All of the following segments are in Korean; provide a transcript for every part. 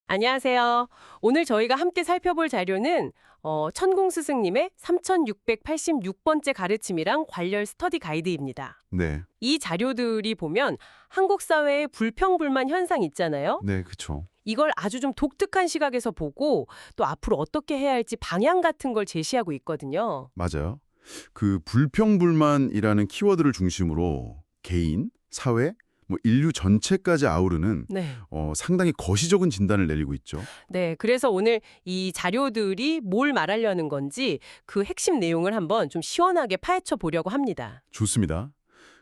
안녕하세요. 오늘 저희가 함께 살펴볼 자료는 천공 스승님의 3686번째 가르침이랑 관련 스터디 가이드입니다. 네. 이 자료들이 보면 한국 사회의 불평불만 현상 있잖아요. 네, 그쵸. 이걸 아주 좀 독특한 시각에서 보고 또 앞으로 어떻게 해야 할지 방향 같은 걸 제시하고 있거든요. 맞아요. 그 불평불만이라는 키워드를 중심으로 개인, 사회, 인류 전체까지 아우르는 네. 상당히 거시적인 진단을 내리고 있죠. 네, 그래서 오늘 이 자료들이 뭘 말하려는 건지 그 핵심 내용을 한번 좀 시원하게 파헤쳐 보려고 합니다. 좋습니다.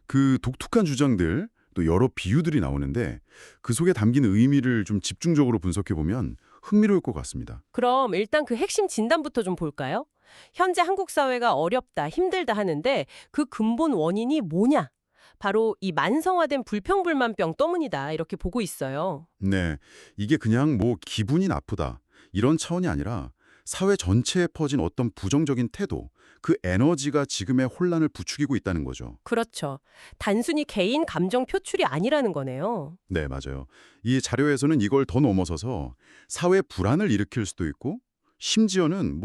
그 독특한 주장들, 또 여러 비유들이 나오는데 그 속에 담긴 의미를 좀 집중적으로 분석해보면 흥미로울 것 같습니다. 그럼 일단 그 핵심 진단부터 좀 볼까요? 현재 한국 사회가 어렵다, 힘들다 하는데 그 근본 원인이 뭐냐? 바로 이 만성화된 불평불만병 때문이다. 이렇게 보고 있어요. 네, 이게 그냥 기분이 나쁘다 이런 차원이 아니라 사회 전체에 퍼진 어떤 부정적인 태도, 그 에너지가 지금의 혼란을 부추기고 있다는 거죠. 그렇죠. 단순히 개인 감정 표출이 아니라는 거네요. 네, 맞아요. 이 자료에서는 이걸 더 넘어서서 사회 불안을 일으킬 수도 있고 심지어는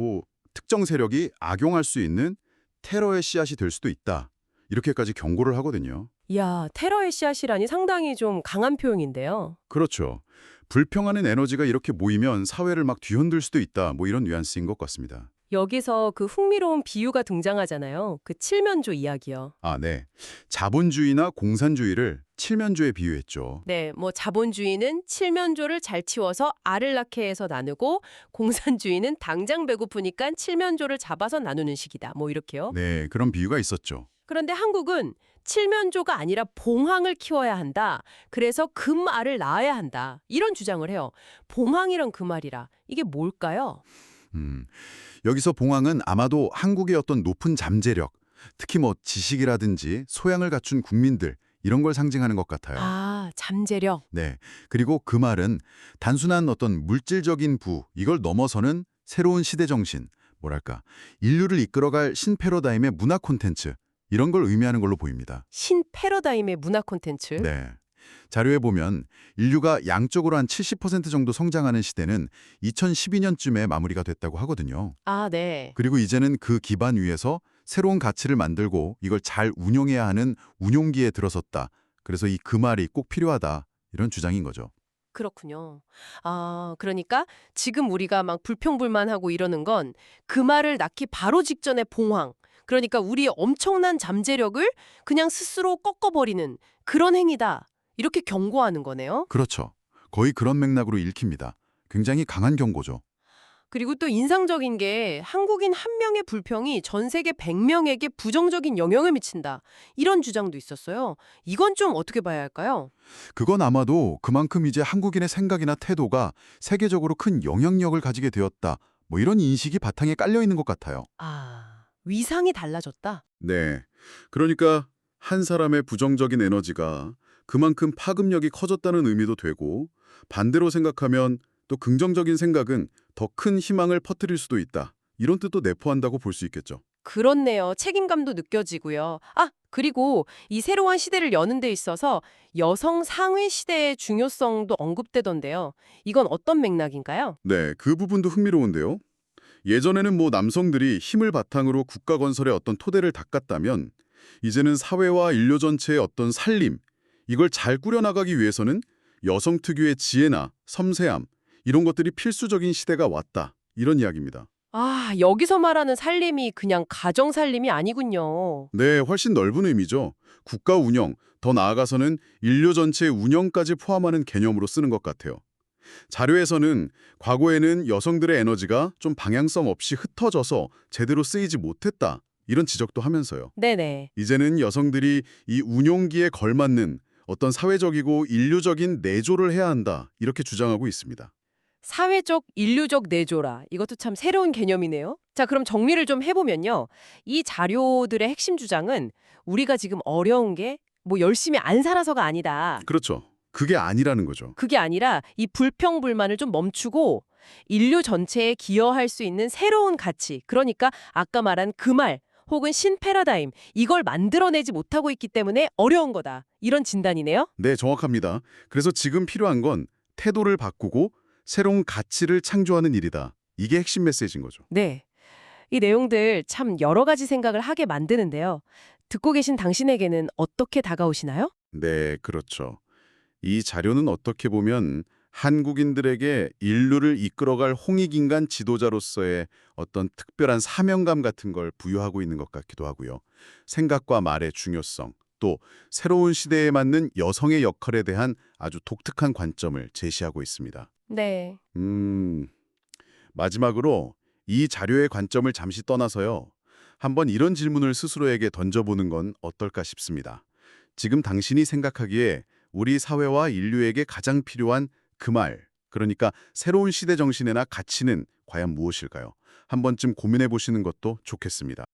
특정 세력이 악용할 수 있는 테러의 씨앗이 될 수도 있다. 이렇게까지 경고를 하거든요. 이야, 테러의 씨앗이라니 상당히 좀 강한 표현인데요. 그렇죠. 불평하는 에너지가 이렇게 모이면 사회를 막 뒤흔들 수도 있다. 이런 뉘앙스인 것 같습니다. 여기서 그 흥미로운 비유가 등장하잖아요. 그 칠면조 이야기요. 아, 네. 자본주의나 공산주의를 칠면조에 비유했죠. 네, 뭐 자본주의는 칠면조를 잘 치워서 알을 낳게 해서 나누고 공산주의는 당장 배고프니까 칠면조를 잡아서 나누는 식이다. 뭐 이렇게요. 네, 그런 비유가 있었죠. 그런데 한국은 칠면조가 아니라 봉황을 키워야 한다. 그래서 금알을 낳아야 한다. 이런 주장을 해요. 봉황이란 그 말이라. 이게 뭘까요? 음, 여기서 봉황은 아마도 한국의 어떤 높은 잠재력, 특히 지식이라든지 소양을 갖춘 국민들, 이런 걸 상징하는 것 같아요. 아, 잠재력. 네. 그리고 그 말은 단순한 어떤 물질적인 이걸 넘어서는 새로운 시대 정신, 뭐랄까, 인류를 이끌어갈 신패러다임의 문화 콘텐츠, 이런 걸 의미하는 걸로 보입니다. 신패러다임의 문화 콘텐츠. 네. 자료에 보면 인류가 양적으로 한 70% 정도 성장하는 시대는 2012년쯤에 마무리가 됐다고 하거든요. 아, 네. 그리고 이제는 그 기반 위에서 새로운 가치를 만들고 이걸 잘 운용해야 하는 운용기에 들어섰다. 그래서 이 그 말이 꼭 필요하다. 이런 주장인 거죠. 그렇군요. 아, 그러니까 지금 우리가 막 불평불만하고 이러는 건 그 말을 낳기 바로 직전에 봉황. 그러니까 우리의 엄청난 잠재력을 그냥 스스로 꺾어버리는 그런 행위다. 이렇게 경고하는 거네요. 그렇죠. 거의 그런 맥락으로 읽힙니다. 굉장히 강한 경고죠. 그리고 또 인상적인 게 한국인 한 명의 불평이 전 세계 100명에게 부정적인 영향을 미친다. 이런 주장도 있었어요. 이건 좀 어떻게 봐야 할까요? 그건 아마도 그만큼 이제 한국인의 생각이나 태도가 세계적으로 큰 영향력을 가지게 되었다. 이런 인식이 바탕에 깔려 있는 것 같아요. 아, 위상이 달라졌다. 네. 그러니까 한 사람의 부정적인 에너지가 그만큼 파급력이 커졌다는 의미도 되고 반대로 생각하면 또 긍정적인 생각은 더 큰 희망을 퍼뜨릴 수도 있다. 이런 뜻도 내포한다고 볼 수 있겠죠. 그렇네요. 책임감도 느껴지고요. 아, 그리고 이 새로운 시대를 여는 데 있어서 여성 상위 시대의 중요성도 언급되던데요. 이건 어떤 맥락인가요? 네, 그 부분도 흥미로운데요. 예전에는 남성들이 힘을 바탕으로 국가 건설의 어떤 토대를 닦았다면 이제는 사회와 인류 전체의 어떤 살림, 이걸 잘 꾸려나가기 위해서는 여성 특유의 지혜나 섬세함, 이런 것들이 필수적인 시대가 왔다. 이런 이야기입니다. 아, 여기서 말하는 살림이 그냥 가정 살림이 아니군요. 네, 훨씬 넓은 의미죠. 국가 운영, 더 나아가서는 인류 전체의 운영까지 포함하는 개념으로 쓰는 것 같아요. 자료에서는 과거에는 여성들의 에너지가 좀 방향성 없이 흩어져서 제대로 쓰이지 못했다. 이런 지적도 하면서요. 네네. 이제는 여성들이 이 운용기에 걸맞는 어떤 사회적이고 인류적인 내조를 해야 한다. 이렇게 주장하고 있습니다. 사회적, 인류적 내조라. 이것도 참 새로운 개념이네요. 자, 그럼 정리를 좀 해보면요. 이 자료들의 핵심 주장은 우리가 지금 어려운 게 뭐 열심히 안 살아서가 아니다. 그렇죠. 그게 아니라는 거죠. 그게 아니라 이 불평불만을 좀 멈추고 인류 전체에 기여할 수 있는 새로운 가치, 그러니까 아까 말한 그 말 혹은 신패러다임, 이걸 만들어내지 못하고 있기 때문에 어려운 거다. 이런 진단이네요. 네, 정확합니다. 그래서 지금 필요한 건 태도를 바꾸고 새로운 가치를 창조하는 일이다. 이게 핵심 메시지인 거죠. 네. 이 내용들 참 여러 가지 생각을 하게 만드는데요. 듣고 계신 당신에게는 어떻게 다가오시나요? 네, 그렇죠. 이 자료는 어떻게 보면 한국인들에게 인류를 이끌어갈 홍익인간 지도자로서의 어떤 특별한 사명감 같은 걸 부여하고 있는 것 같기도 하고요. 생각과 말의 중요성, 또 새로운 시대에 맞는 여성의 역할에 대한 아주 독특한 관점을 제시하고 있습니다. 네. 마지막으로 이 자료의 관점을 잠시 떠나서요. 한번 이런 질문을 스스로에게 던져보는 건 어떨까 싶습니다. 지금 당신이 생각하기에 우리 사회와 인류에게 가장 필요한 그 말, 그러니까 새로운 시대 정신이나 가치는 과연 무엇일까요? 한 번쯤 고민해 보시는 것도 좋겠습니다.